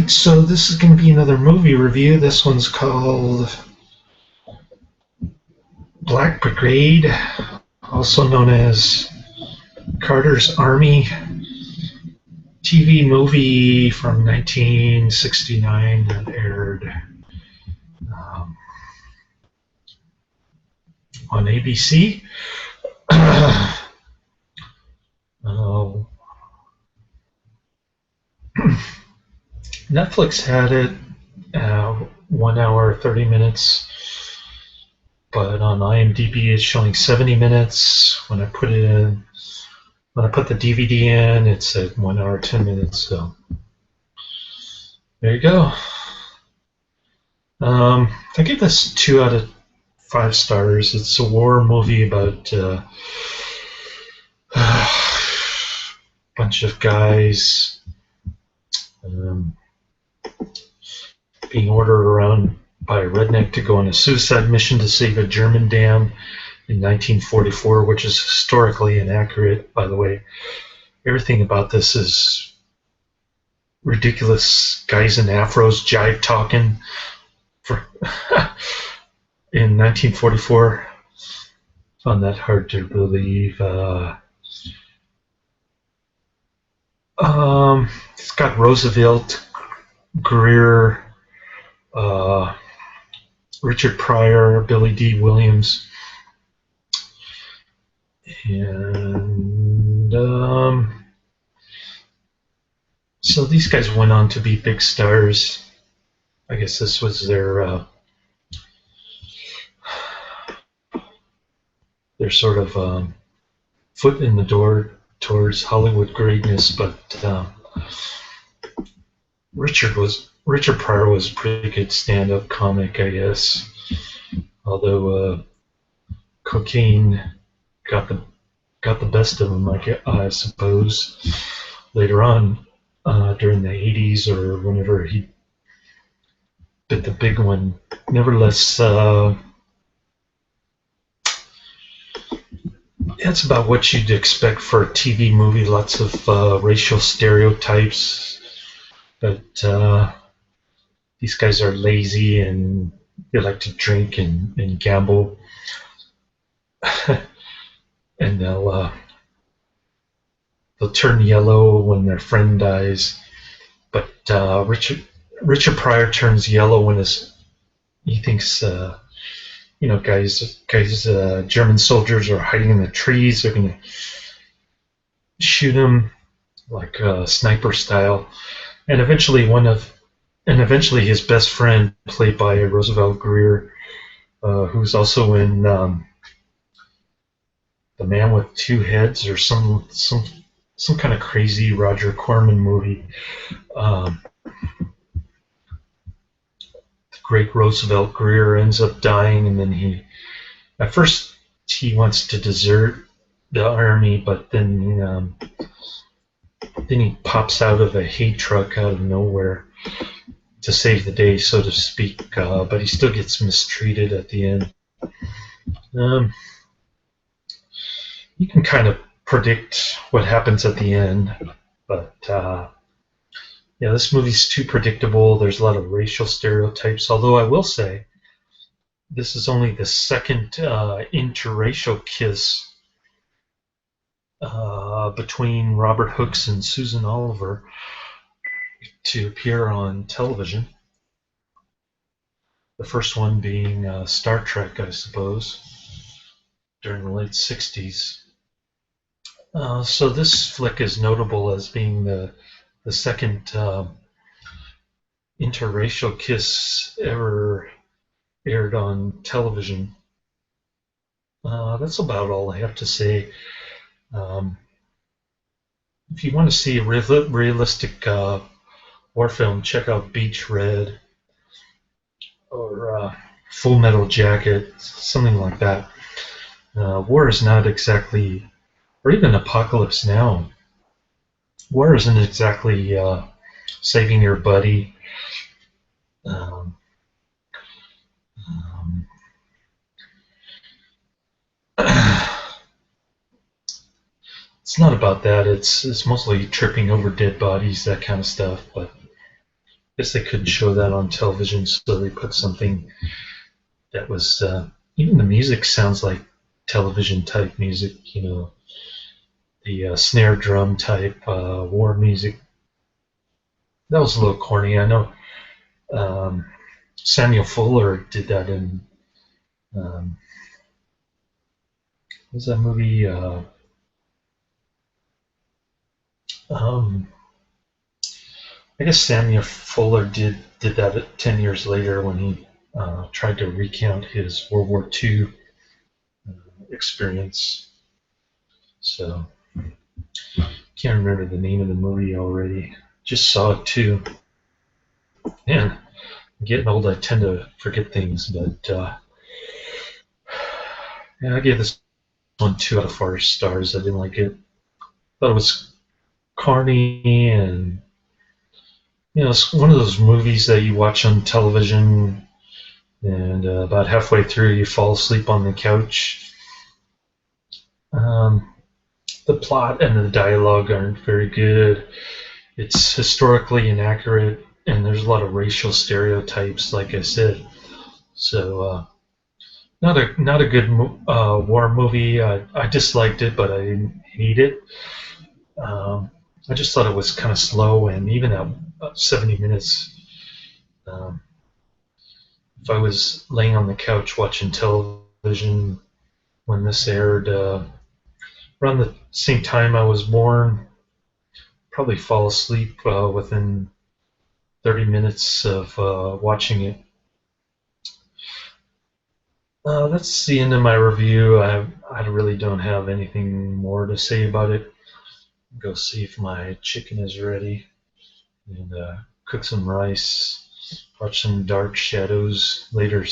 So this is going to be another movie review. This one's called Black Brigade, also known as Carter's Army, TV movie from 1969 that aired um, on ABC. uh, Netflix had it 1 hour 30 minutes, but on IMDb it's showing 70 minutes. When I put the DVD in, it's at 1 hour 10 minutes. So there you go. I give this 2 out of 5 stars. It's a war movie about a bunch of guys being ordered around by a redneck to go on a suicide mission to save a German dam in 1944, which is historically inaccurate, by the way. Everything about this is ridiculous. Guys in afros jive talking for in 1944. Found that hard to believe. It's got Roosevelt, Grier, Richard Pryor, Billy D. Williams, and so these guys went on to be big stars. I guess this was their sort of foot in the door towards Hollywood greatness, but Richard Pryor was a pretty good stand-up comic, I guess. Although cocaine got the best of him, I suppose. Later on, during the '80s or whenever he bit the big one. Nevertheless, it's about what you'd expect for a TV movie. Lots of racial stereotypes, but these guys are lazy and they like to drink and gamble, and they'll turn yellow when their friend dies. But Richard Pryor turns yellow when he thinks guys, German soldiers are hiding in the trees. They're gonna shoot him like sniper style, and eventually his best friend, played by Roosevelt Grier, who's also in The Man with Two Heads or some kind of crazy Roger Corman movie. The great Roosevelt Grier ends up dying, and then at first he wants to desert the army, but then he pops out of a hay truck out of nowhere to save the day, so to speak, but he still gets mistreated at the end. You can kind of predict what happens at the end, but this movie's too predictable. There's a lot of racial stereotypes, although I will say this is only the second interracial kiss between Robert Hooks and Susan Oliver to appear on television. The first one being Star Trek, I suppose, during the late 60s. So this flick is notable as being the second interracial kiss ever aired on television. That's about all I have to say. If you want to see a realistic war film, check out Beach Red or Full Metal Jacket, something like that. War is not exactly, or even Apocalypse Now. War isn't exactly saving your buddy. It's not about that. It's mostly tripping over dead bodies, that kind of stuff. But guess they couldn't show that on television, so they put something that was even the music sounds like television type music. The snare drum type war music. That was a little corny. I know um, Samuel Fuller did that in um, what was that movie? Um, I guess Samuel Fuller did that 10 years later when he tried to recount his World War II experience. So can't remember the name of the movie already. Just saw it too. Man, getting old, I tend to forget things, but yeah, I gave this one 2 out of 4 stars. I didn't like it. Thought it was corny, and it's one of those movies that you watch on television, and about halfway through you fall asleep on the couch. Um, the plot and the dialogue aren't very good. It's historically inaccurate, and there's a lot of racial stereotypes, like I said. So not a good war movie. I disliked it, but I didn't hate it. Um, I just thought it was kind of slow, and even at 70 minutes, um, if I was laying on the couch watching television when this aired, around the same time I was born, probably fall asleep within 30 minutes of watching it. That's the end of my review. I really don't have anything more to say about it. Go see if my chicken is ready and cook some rice, watch some Dark Shadows later.